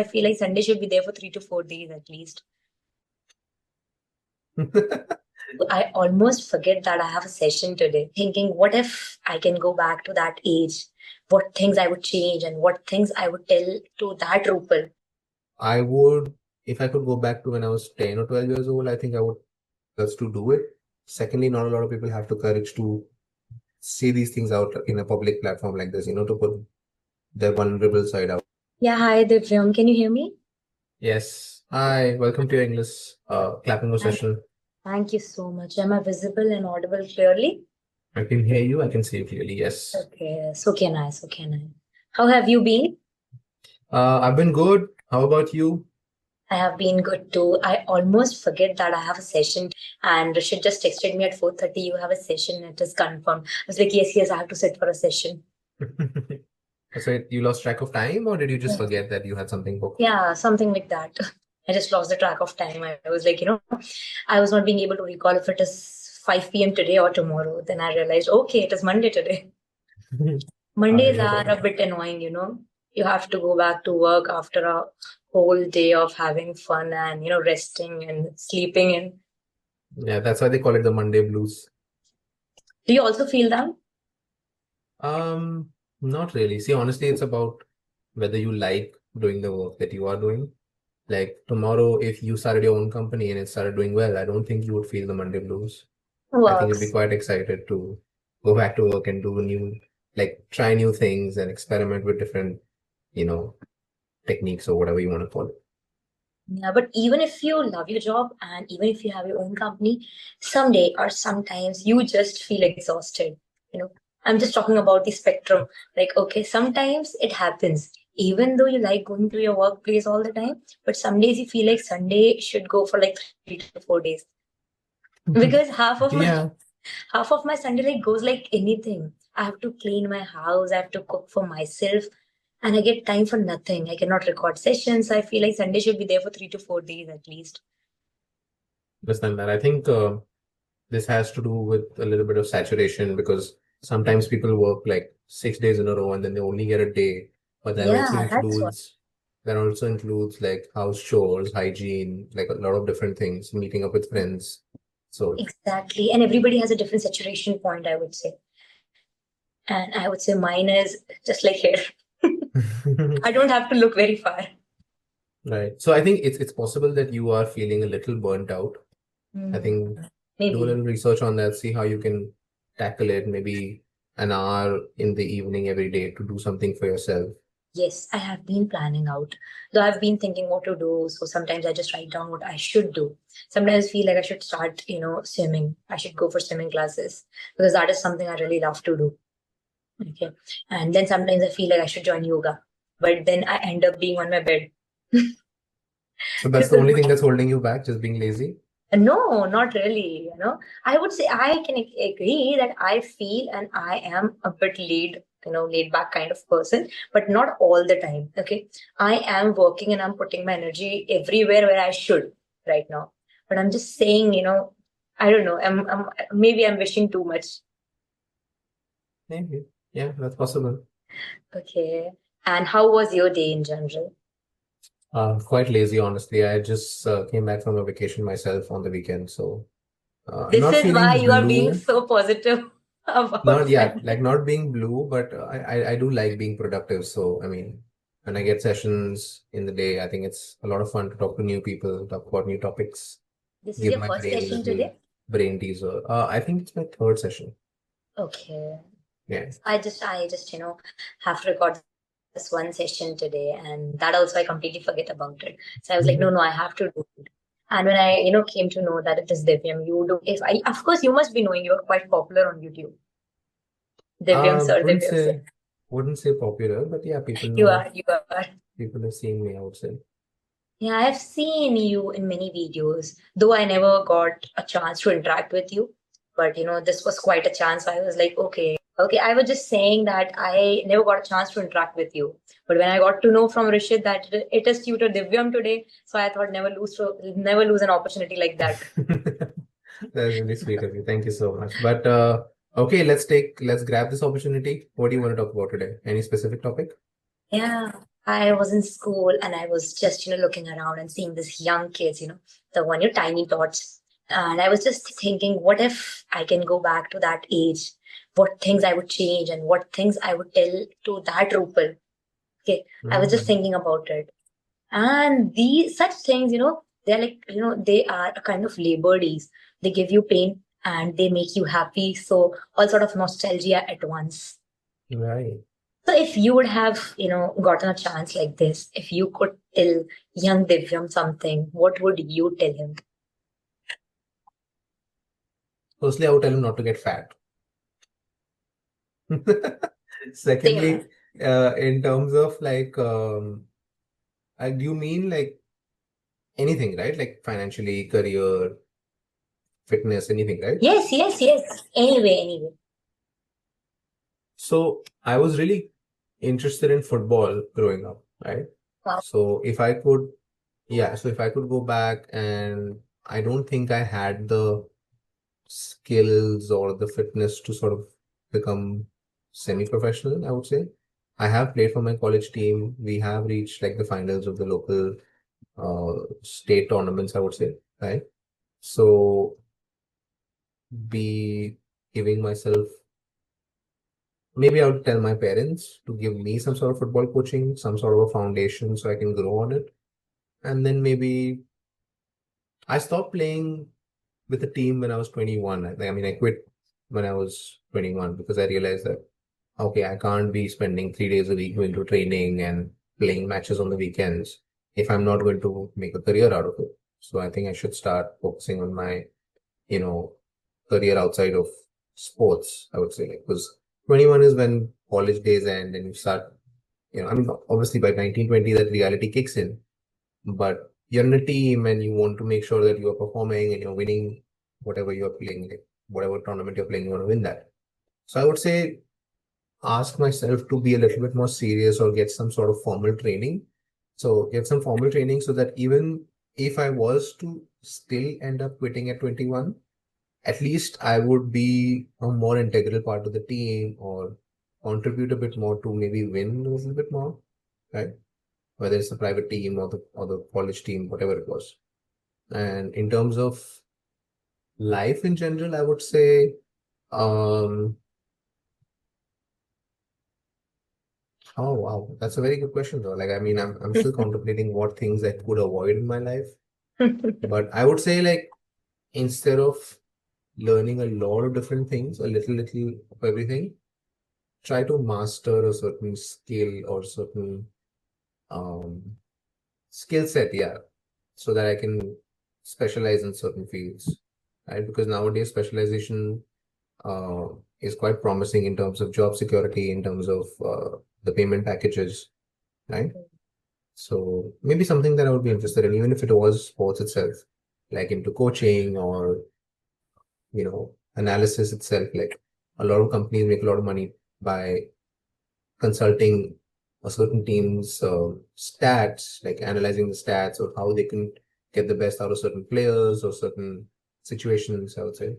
I feel like Sunday should be there for 3 to 4 days at least. I almost forget that I have a session today, thinking, what if I can go back to that age? What things I would change and what things I would tell to that Rupal. I would, if I could go back to when I was 10 or 12 years old, I think I would just to do it. Secondly, not a lot of people have the courage to say these things out in a public platform like this, to put their vulnerable side out. Yeah, hi Divyam, can you hear me? Yes. Hi, welcome to your English clapingo Thank, session. thank you so much. Am I visible and audible clearly? I can hear you, I can see you clearly. Yes. Okay, so can I, so can I. How have you been? I've been good. How about you? I have been good too. I almost forget that I have a session and Rashid just texted me at 4:30, you have a session, it is confirmed. I was like, yes, yes, I have to sit for a session. So you lost track of time, or did you just forget that you had something booked? Yeah, something like that. I just lost the track of time. I was like, I was not being able to recall if it is 5 p.m. today or tomorrow. Then I realized, okay, it is Monday today. Mondays are a bit annoying, You have to go back to work after a whole day of having fun and, resting and sleeping in. Yeah, that's why they call it the Monday blues. Do you also feel that? Not really. See, honestly, it's about whether you like doing the work that you are doing. Like tomorrow, if you started your own company and it started doing well, I don't think you would feel the Monday blues. I think you'd be Works. quite excited to go back to work and do try new things and experiment with different, techniques or whatever you want to call it. Yeah, but even if you love your job and even if you have your own company, someday or sometimes you just feel exhausted. I'm just talking about the spectrum. Like, okay, sometimes it happens, even though you like going to your workplace all the time, but some days you feel like Sunday should go for like 3 to 4 days. Because Yeah. half of my Sunday like goes like anything. I have to clean my house, I have to cook for myself, and I get time for nothing. I cannot record sessions. I feel like Sunday should be there for 3 to 4 days at least. Understand that. I think this has to do with a little bit of saturation because sometimes people work like 6 days in a row and then they only get a day. But Yeah, that's what. that also includes like house chores, hygiene, like a lot of different things, meeting up with friends. So Exactly. And everybody has a different saturation point, I would say. And I would say mine is just like hair. I don't have to look very far. right. So I think it's possible that you are feeling a little burnt out. I Hmm, think do a maybe. little research on that, see how you can tackle it, maybe an hour in the evening every day to do something for yourself. Yes, I have been planning out. Though I've been thinking what to do. So sometimes I just write down what I should do. Sometimes I feel like I should start, swimming. I should go for swimming classes because that is something I really love to do. Okay. And then sometimes I feel like I should join yoga. But then I end up being on my bed. So that's the Because only thing that's holding you back, just being lazy. no, not really. I would say I can agree that I feel and I am a bit laid back kind of person, but not all the time. Okay. I am working and I'm putting my energy everywhere where I should right now. But I'm just saying, I don't know. Maybe I'm wishing too much. Maybe. Yeah, that's possible. Okay. And how was your day in general? Quite lazy, honestly. I just came back from a vacation myself on the weekend, so This not is why feeling you are being blue. so positive about Not yeah, Sunday. like not being blue, but I do like being productive. So I mean, when I get sessions in the day, I think it's a lot of fun to talk to new people, talk about new topics, This is give your my first brain a session little today? brain teaser. I think it's my third session. Okay. Yeah. I just have to record this one session today, and that also I completely forget about it. So I was like, no, no, I have to do it. And when I, came to know that it is Divyam, you do. If I, of course, you must be knowing you are quite popular on YouTube. Divyam sir, Wouldn't Divyam sir. say wouldn't say popular, but yeah, You are. people have seen me, I would say. Yeah, I've seen you in many videos, though I never got a chance to interact with you. But this was quite a chance. I was like, okay, okay. I was just saying that I never got a chance to interact with you. But when I got to know from Rishit that it is Tutor Divyam today, so I thought never lose an opportunity like that. That's really sweet of you. Thank you so much. But okay, let's grab this opportunity. What do you want to talk about today? Any specific topic? Yeah. I was in school and I was just, looking around and seeing these young kids, the one, tiny dots. And I was just thinking, what if I can go back to that age? What things I would change and what things I would tell to that Rupal. Okay. I was just Mm. thinking about it. And these such things, they're like, they are a kind of labor days. They give you pain and they make you happy. So all sort of nostalgia at once. Right. So if you would have, gotten a chance like this, if you could tell young Divyam something, what would you tell him? Firstly, I would tell him not to get fat. Same. Secondly, in terms of like, do you mean like anything, right? Like financially, career, fitness, anything, right? Yes, yes, yes. Anyway. So I was really interested in football growing up, right? Wow. So if I could, yeah, so if I could go back, and I don't think I had the skills or the fitness to sort of become semi-professional, I would say. I have played for my college team. We have reached like the finals of the local state tournaments, I would say, right? So be giving myself, maybe I would tell my parents to give me some sort of football coaching, some sort of a foundation so I can grow on it. And then maybe I stopped playing with the team when I was 21. I quit when I was 21 because I realized that, okay, I can't be spending 3 days a week going to training and playing matches on the weekends if I'm not going to make a career out of it. So I think I should start focusing on my, you know, career outside of sports, I would say, like, because 21 is when college days end and you start, obviously by 1920 that reality kicks in, but you're in a team and you want to make sure that you're performing and you're winning whatever you're playing, like whatever tournament you're playing, you want to win that. So I would say ask myself to be a little bit more serious or get some sort of formal training. So get some formal training so that even if I was to still end up quitting at 21, at least I would be a more integral part of the team or contribute a bit more to maybe win a little bit more, right? Whether it's the private team or the college team, whatever it was. And in terms of life in general, I would say, um, oh wow, that's a very good question though. Like, I mean, I'm still contemplating what things I could avoid in my life. But I would say like instead of learning a lot of different things, a little of everything, try to master a certain skill or certain um skill set, yeah, so that I can specialize in certain fields, right? Because nowadays specialization uh, is quite promising in terms of job security, in terms of the payment packages, right? So maybe something that I would be interested in, even if it was sports itself, like into coaching or, analysis itself. Like a lot of companies make a lot of money by consulting a certain team's stats, like analyzing the stats or how they can get the best out of certain players or certain situations, I would say.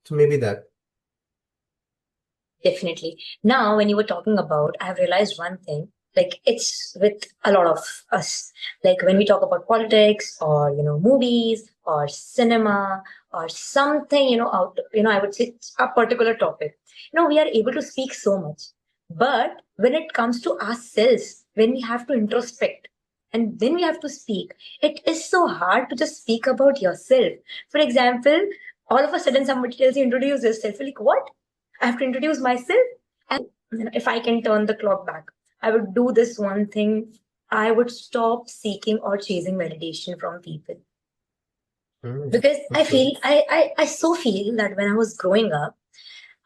So maybe that. Definitely. Now, when you were talking about, I've realized one thing. Like it's with a lot of us. Like when we talk about politics or movies or cinema or something, out. I would say it's a particular topic. We are able to speak so much, but when it comes to ourselves, when we have to introspect and then we have to speak, it is so hard to just speak about yourself. For example, all of a sudden somebody tells you introduce yourself. You're like, what? I have to introduce myself. And if I can turn the clock back, I would do this one thing. I would stop seeking or chasing validation from people. Because I Okay. feel, I so feel that when I was growing up,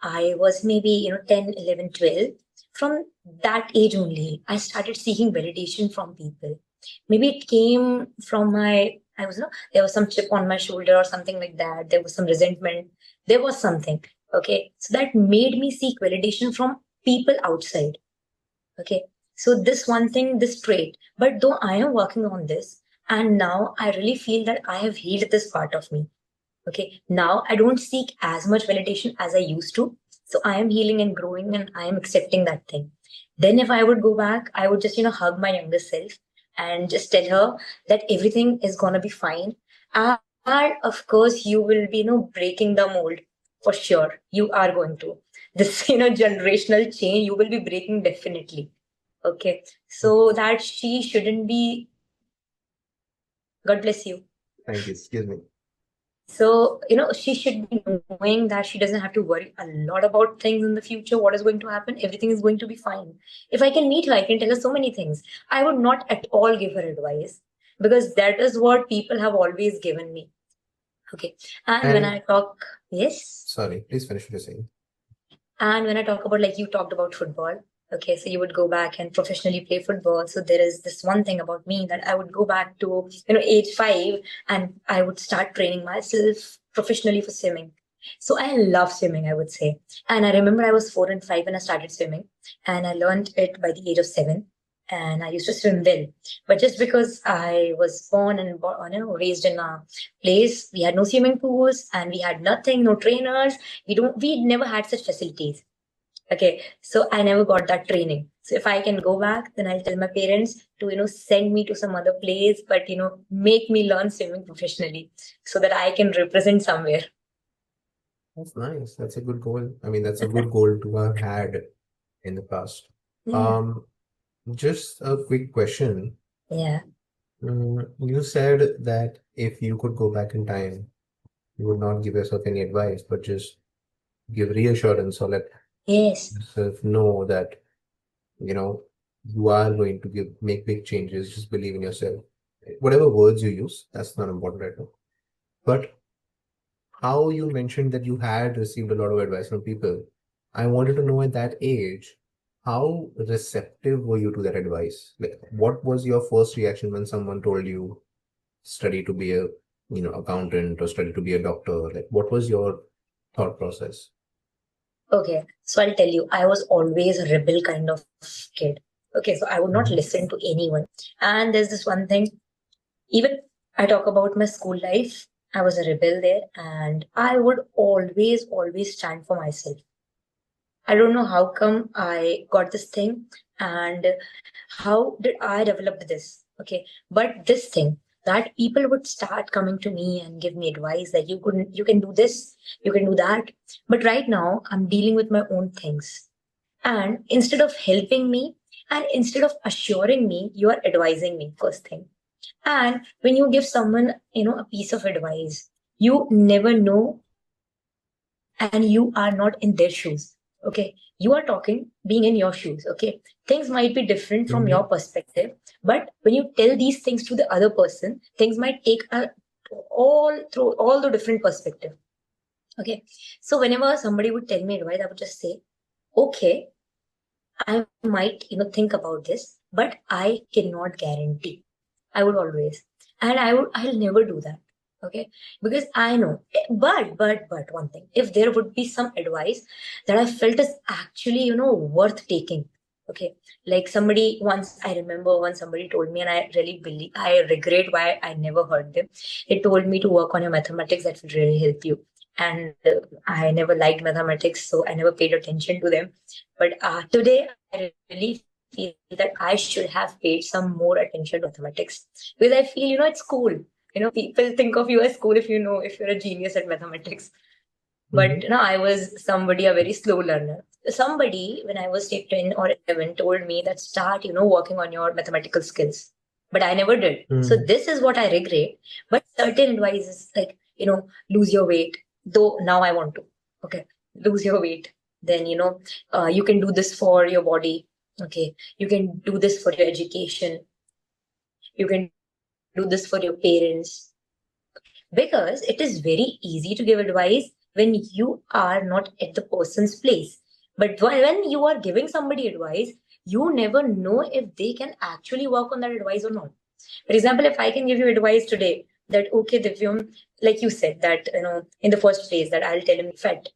I was maybe, 10, 11, 12. From that age only, I started seeking validation from people. Maybe it came from I was, there was some chip on my shoulder or something like that. There was some resentment. There was something. Okay. So that made me seek validation from people outside. Okay. So this one thing, this trait. But though I am working on this, and now I really feel that I have healed this part of me. Okay. Now I don't seek as much validation as I used to. So I am healing and growing and I am accepting that thing. Then if I would go back, I would just, hug my younger self and just tell her that everything is gonna be fine. And of course, you will be, breaking the mold for sure. You are going to. This, generational change, you will be breaking definitely. Okay. So that she shouldn't be, God bless you. Thank you. Excuse me. So, she should be knowing that she doesn't have to worry a lot about things in the future. What is going to happen? Everything is going to be fine. If I can meet her, I can tell her so many things. I would not at all give her advice because that is what people have always given me. Okay. And when I And talk, yes. sorry, please finish what you're saying. And when I talk about, like you talked about football, okay, so you would go back and professionally play football. So there is this one thing about me that I would go back to, age 5 and I would start training myself professionally for swimming. So I love swimming, I would say. And I remember I was 4 and 5 when I started swimming, and I learned it by the age of 7. And I used to swim well, but just because I was born and raised in a place, we had no swimming pools and we had nothing, no trainers. We never had such facilities. Okay, so I never got that training. So if I can go back, then I'll tell my parents to, send me to some other place, but, make me learn swimming professionally so that I can represent somewhere. That's nice. That's a good goal. I mean, that's a good goal to have had in the past. Yeah. Just a quick question. Yeah. You said that if you could go back in time, you would not give yourself any advice, but just give reassurance or let Yes. yourself know that, you know, you are going to make big changes. Just believe in yourself. Whatever words you use, that's not important right now. But how you mentioned that you had received a lot of advice from people, I wanted to know at that age, how receptive were you to that advice? Like, what was your first reaction when someone told you study to be a, accountant or study to be a doctor? Like, what was your thought process? Okay, so I'll tell you, I was always a rebel kind of kid. Okay, so I would not Mhm. listen to anyone. And there's this one thing, even I talk about my school life, I was a rebel there and I would always stand for myself. I don't know how come I got this thing and how did I develop this. Okay, but this thing that people would start coming to me and give me advice that you can do this, you can do that. But right now I'm dealing with my own things. And instead of helping me and instead of assuring me, you are advising me first thing. And when you give someone, a piece of advice, you never know and you are not in their shoes. Okay. You are talking being in your shoes. Okay. Things might be different from your Mhm. perspective, but when you tell these things to the other person, things might take all through all the different perspective. Okay. So whenever somebody would tell me advice, I would just say, okay, I might, think about this, but I cannot guarantee. I would always. And I'll never do that. Okay. Because I know. But one thing, if there would be some advice that I felt is actually, worth taking. Okay. Like I remember once somebody told me, and I really believe, I regret why I never heard them. It told me to work on your mathematics, that would really help you. And I never liked mathematics, so I never paid attention to them. But today, I really feel that I should have paid some more attention to mathematics because I feel, it's cool. People think of you as cool if you're a genius at mathematics. But Mhm. I was a very slow learner. Somebody, when I was say 10 or 11, told me that start, working on your mathematical skills. But I never did. So Mhm. this is what I regret. But certain advice is like, lose your weight. Though now I want to. Okay. Lose your weight. Then, you can do this for your body. Okay. You can do this for your education. You can do this for your parents, because it is very easy to give advice when you are not at the person's place. But when you are giving somebody advice, you never know if they can actually work on that advice or not. For example, if I can give you advice today that, okay, Divyam, like you said, that, in the first place, that I'll tell him fat,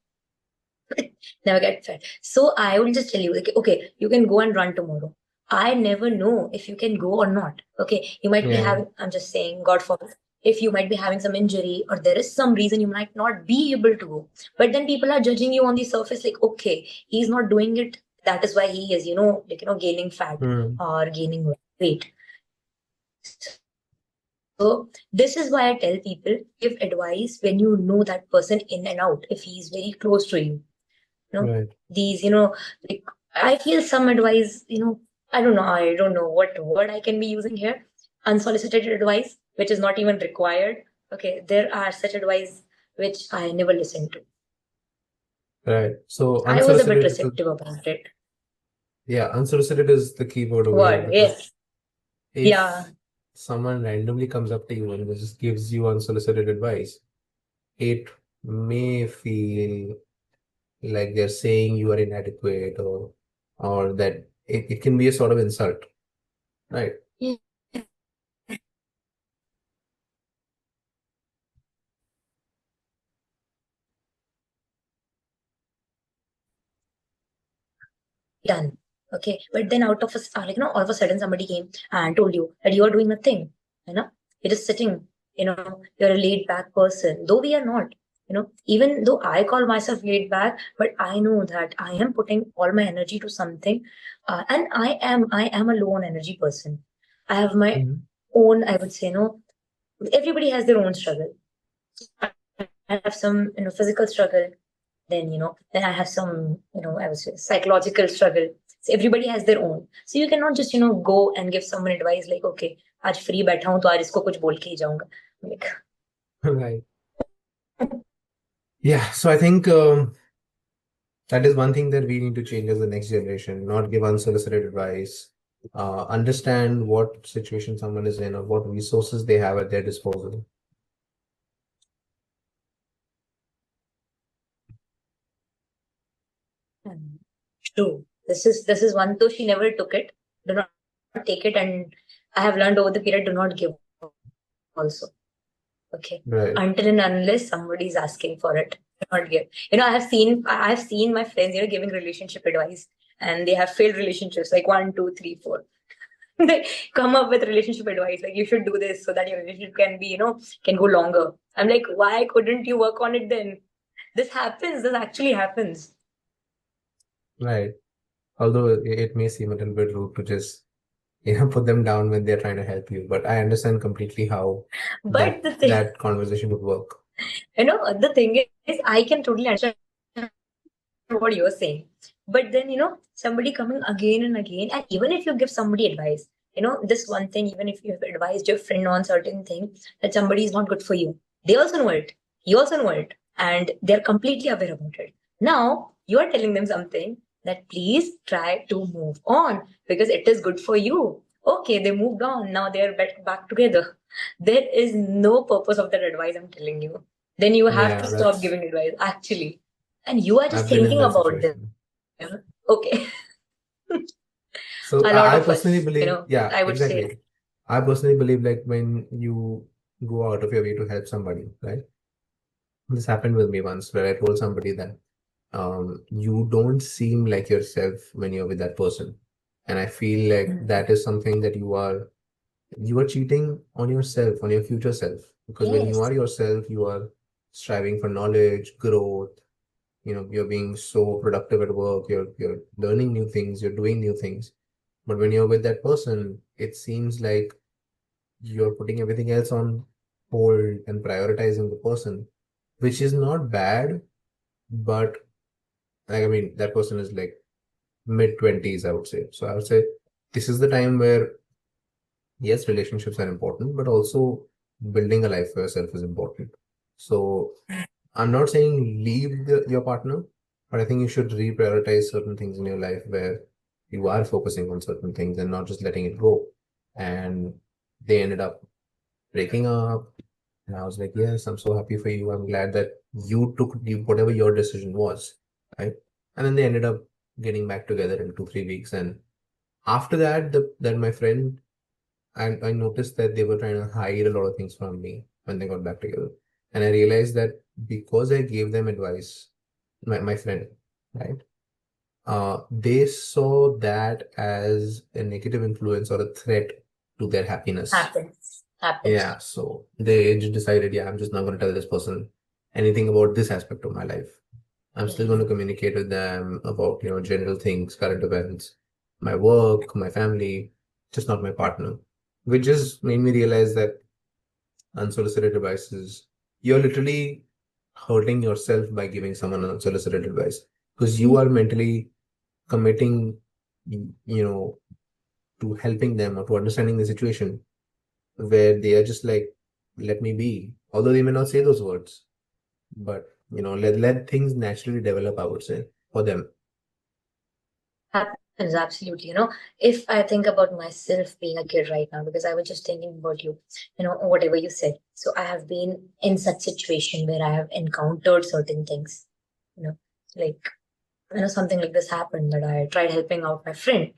never get fat. So I will just tell you, like, okay, you can go and run tomorrow. I never know if you can go or not. Okay, you might be Yeah. having, I'm just saying, God forbid, if you might be having some injury or there is some reason you might not be able to go. But then people are judging you on the surface, like, okay, he's not doing it That is why he is, gaining fat Hmm. or gaining weight. So this is why I tell people, give advice when you know that person in and out, if he is very close to you. Right. These, like I feel some advice, I don't know what word I can be using here. Unsolicited advice, which is not even required. Okay, there are such advice which I never listened to. Right. So I was a bit unsolicited, receptive about it. yeah, unsolicited is the key word over here Word, because yes. Yeah. if someone randomly comes up to you and just gives you unsolicited advice, it may feel like they're saying you are inadequate or that it can be a sort of insult, right? Yeah. Done. Okay. But then out of us, all of a sudden somebody came and told you that you are doing nothing. You know, you're just sitting, you're a laid back person, though we are not. Even though I call myself laid back, but I know that I am putting all my energy to something, and I am a low on energy person. I have my Mhm. own, I would say, everybody has their own struggle. I have some, physical struggle. Then I have some, I would say psychological struggle. So everybody has their own. So you cannot just, go and give someone advice like, okay, आज free बैठा हूँ तो आज इसको कुछ बोल के ही जाऊंगा. Like, Right. Yeah. So I think that is one thing that we need to change as the next generation, not give unsolicited advice, understand what situation someone is in or what resources they have at their disposal. true. This is one though she never took it. Do not take it, and I have learned over the period, do not give also. Okay. Right. Until and unless somebody is asking for it, do not give. I have seen my friends, giving relationship advice, and they have failed relationships like one, two, three, four. They come up with relationship advice like you should do this so that your relationship can be, can go longer. I'm like, why couldn't you work on it then? This happens. This actually happens. Right. Although it may seem a little bit rude to just, put them down when they're trying to help you, but I understand completely how But that the thing, that conversation would work. the thing is, I can totally understand what you're saying. But then, somebody coming again and again, and even if you give somebody advice, this one thing, even if you have advised your friend on certain thing that somebody is not good for you, they also know it. You also know it. And they're completely aware about it. Now, you are telling them something that please try to move on because it is good for you. Okay, they moved on. Now they're back together. There is no purpose of that advice, I'm telling you. Then you have to Yeah, stop that's giving advice, actually. And you are just I've been in thinking that about them. situation. Okay. So A lot I of personally us, believe, yeah, I would say. exactly. I personally believe like when you go out of your way to help somebody, right? This happened with me once where I told somebody that you don't seem like yourself when you're with that person. And I feel like Mm. that is something that you are cheating on yourself, on your future self. Because when you Yes. are yourself, you are striving for knowledge, growth, you're being so productive at work, you're learning new things, you're doing new things. But when you're with that person, it seems like you're putting everything else on hold and prioritizing the person, which is not bad, but like I mean, that person is like mid-20s, I would say. So I would say this is the time where yes, relationships are important, but also building a life for yourself is important. So I'm not saying leave your partner, but I think you should reprioritize certain things in your life where you are focusing on certain things and not just letting it go. And they ended up breaking up. And I was like, yes, I'm so happy for you. I'm glad that you took whatever your decision was. Right. And then they ended up getting back together in 2, 3 weeks. And after that, that my friend, I noticed that they were trying to hide a lot of things from me when they got back together. And I realized that because I gave them advice, my friend, right? They saw that as a negative influence or a threat to their happiness. Happens. Happens. Yeah, so they just decided, yeah, I'm just not going to tell this person anything about this aspect of my life. I'm still Yeah. going to communicate with them about, general things, current events, my work, my family, just not my partner. Which just made me realize that unsolicited advice is, you're literally hurting yourself by giving someone unsolicited advice, because you are mentally committing, you know, to helping them or to understanding the situation, where they are just like, let me be. Although they may not say those words, but let things naturally develop, I would say, for them. Happens, absolutely. If I think about myself being a kid right now, because I was just thinking about you, whatever you said. So I have been in such situation where I have encountered certain things, you know, like, something like this happened that I tried helping out my friend,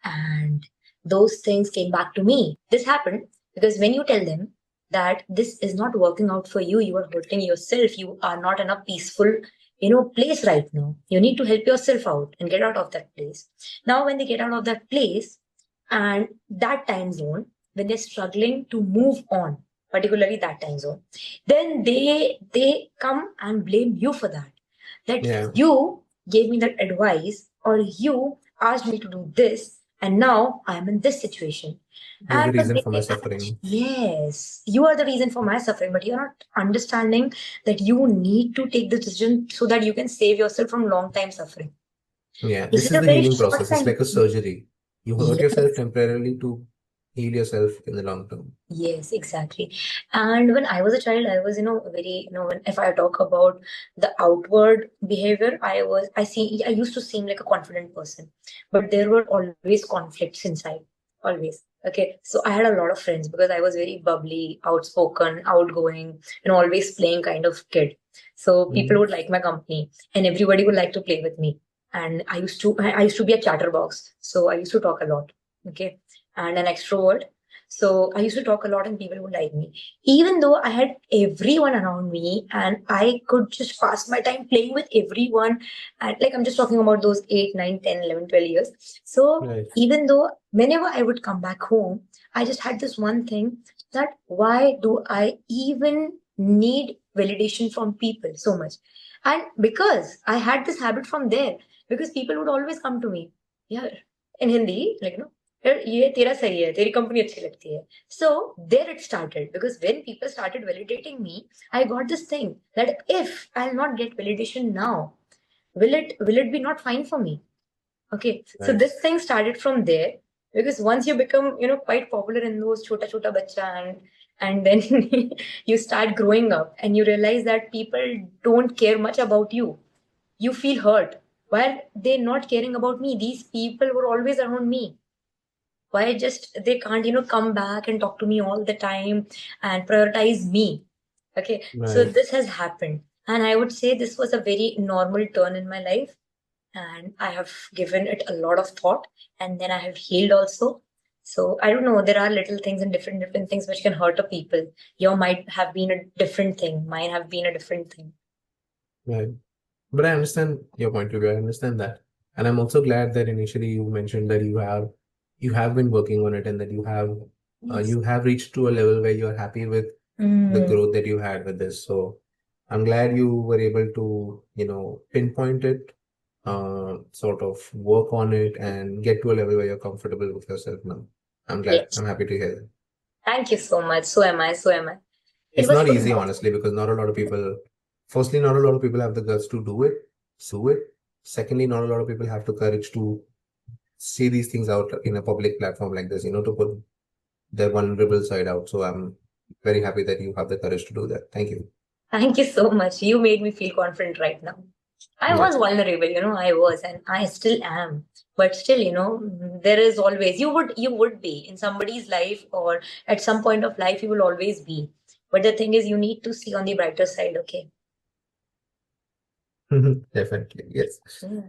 and those things came back to me. This happened because when you tell them that this is not working out for you, you are hurting yourself, you are not in a peaceful, place right now. You need to help yourself out and get out of that place. Now, when they get out of that place and that time zone, when they're struggling to move on, particularly that time zone, then they come and blame you for that. That Yeah, you gave me that advice, or you asked me to do this, and now I'm in this situation. you're the But reason for my they suffering. yes, you are the reason for my suffering, but you're not understanding that you need to take the decision so that you can save yourself from long time suffering. Yeah, This this is is a the very healing short process. It's time. like a surgery. You hurt yourself Yes. temporarily to heal yourself in the long term. Yes, exactly. And when I was a child, I was, very, if I talk about the outward behavior, I used to seem like a confident person, but there were always conflicts inside, always. Okay. So I had a lot of friends because I was very bubbly, outspoken, outgoing, always playing kind of kid. So people Mhm. would like my company and everybody would like to play with me. And I used to be a chatterbox. So I used to talk a lot. Okay. And an extrovert. So I used to talk a lot and people would like me. Even though I had everyone around me and I could just pass my time playing with everyone. And like I'm just talking about those 8, 9, 10, 11, 12 years. So Right, even though whenever I would come back home, I just had this one thing, that why do I even need validation from people so much? And because I had this habit from there, because people would always come to me. Yeah, in Hindi, like, यार ये तेरा सही है तेरी company अच्छी लगती है so there it started because when people started validating me I got this thing that if I'll not get validation now will it be not fine for me. Okay, so right, this thing started from there because once you become quite popular in those chota chota bacha and then you start growing up and you realize that people don't care much about you. You feel hurt while they're not caring about me. These people were always around me. Why just they can't come back and talk to me all the time and prioritize me? Okay, so right. this has happened and I would say this was a very normal turn in my life, and I have given it a lot of thought, and then I have healed also. So I don't know, there are little things and different things which can hurt a people. Your might have been a different thing, mine have been a different thing. Right. But I understand your point of view. I understand that. And I'm also glad that initially you mentioned that you have been working on it, and that you have Yes. you have reached to a level where you're happy with the Mm, growth that you had with this. So I'm glad you were able to, pinpoint it, sort of work on it and get to a level where you're comfortable with yourself now. I'm glad. yes, I'm happy to hear that. thank you so much. So am I. It It's was not so easy, nice. honestly, because not a lot of people, firstly, not a lot of people have the guts to do it. Secondly, not a lot of people have the courage to say these things out in a public platform like this, to put their vulnerable side out. So I'm very happy that you have the courage to do that. Thank you. Thank you so much. You made me feel confident right now. I Yeah. was vulnerable, I was, and I still am. But still, there is always you would be in somebody's life, or at some point of life you will always be. But the thing is, you need to see on the brighter side. Okay. Definitely. Yes. Yeah.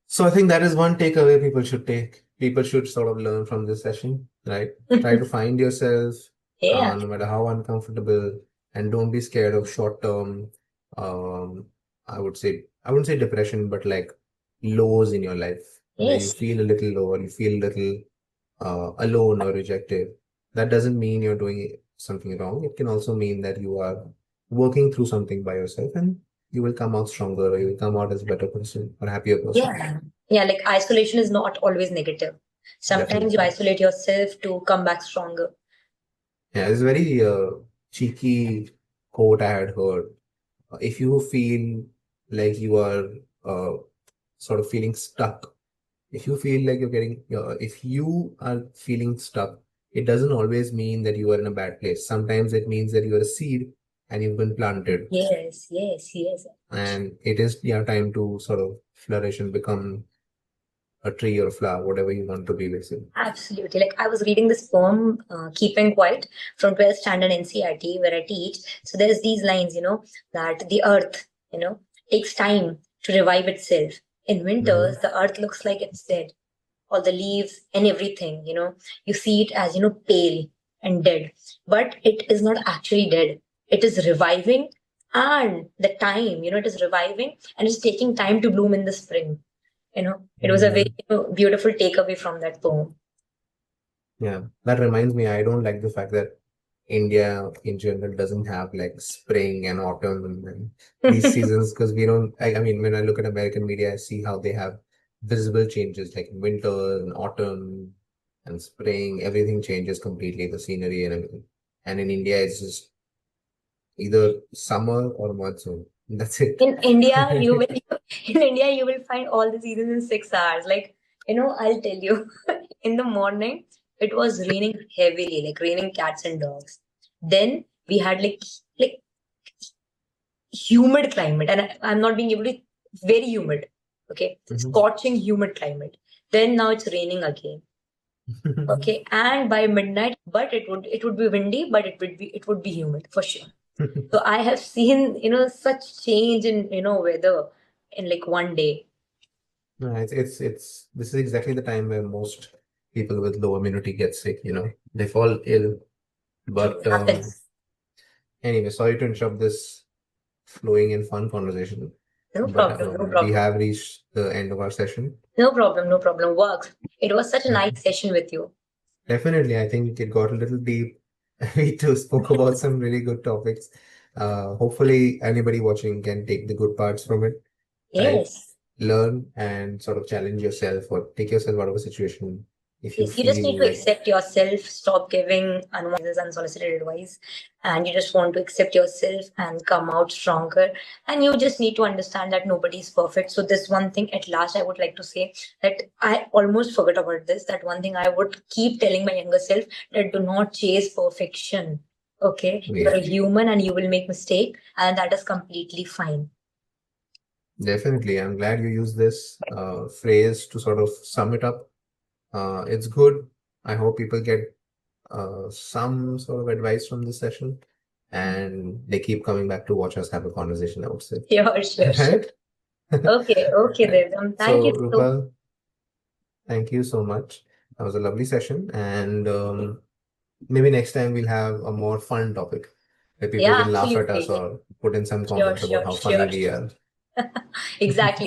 So I think that is one takeaway people should take. People should sort of learn from this session, right? Try to find yourself, Yeah. no matter how uncomfortable, and don't be scared of short-term, um, I wouldn't say depression, but like lows in your life, where you Yes. feel a little low or you feel a little alone or rejected. That doesn't mean you're doing something wrong. It can also mean that you are working through something by yourself, and you will come out stronger, or you will come out as a better person or happier person. Yeah. Yeah, like isolation is not always negative. Sometimes you Definitely. isolate yourself to come back stronger. Yeah, it's a very cheeky quote I had heard. If you feel like you are sort of feeling stuck, if you feel like you're getting, if you are feeling stuck, it doesn't always mean that you are in a bad place. Sometimes it means that you are a seed and you've been planted, Yes, yes, yes. and it is your time to sort of flourish and become a tree or a flower, whatever you want to be, basically. Absolutely. Like I was reading this poem, Keeping Quiet, from 12th standard NCRT, where I teach. So there's these lines, that the earth, takes time to revive itself. In winters, Hmm. the earth looks like it's dead. All the leaves and everything, you see it as, pale and dead. But it is not actually dead. It is reviving, and the time, it is reviving and it's taking time to bloom in the spring. It was a very, Hmm. beautiful takeaway from that poem. Yeah, that reminds me, I don't like the fact that India in general doesn't have like spring and autumn and these seasons, because we don't. I mean, when I look at American media, I see how they have visible changes like winter and autumn and spring. Everything changes completely, the scenery and everything. And in India, it's just either summer or monsoon. That's it. In India, you will in India you will find all the seasons in 6 hours. Like, I'll tell you, in the morning it was raining heavily, like raining cats and dogs. Then we had like humid climate, and I'm not being able to, very humid. Okay, Mhm. scorching humid climate. Then now it's raining again. Okay, and by midnight, but it would be windy, but it would be humid for sure. So I have seen, such change in, weather in like one day. No, it's this is exactly the time where most people with low immunity get sick, they fall ill. True, But it happens. anyway, sorry to interrupt this flowing and fun conversation, No but problem, no we problem. have reached the end of our session. No problem, no problem. Works. It was such a Mhm. nice session with you. Definitely, I think it got a little deep. We too spoke about some really good topics. Hopefully, anybody watching can take the good parts from it, right? Yes. Learn and sort of challenge yourself or take yourself out of a situation if you Yes, you just need feel to like. accept yourself, stop giving unsolicited advice, and you just want to accept yourself and come out stronger. And you just need to understand that nobody is perfect. So, this one thing at last I would like to say, that I almost forgot about this. That one thing I would keep telling my younger self, that do not chase perfection. Okay, you're Yeah, a human and you will make mistake, and that is completely fine. definitely. I'm glad you used this phrase to sort of sum it up. It's good. I hope people get some sort of advice from this session and they keep coming back to watch us have a conversation, I would say. Sure, sure, sure. Right? Okay, okay, Right. Divyam. Thank you So, so. Rupal, thank you so much. That was a lovely session. And maybe next time we'll have a more fun topic where people Yeah, can laugh at us absolutely. or put in some Sure, comments about sure, how sure, funny we sure. are. Exactly.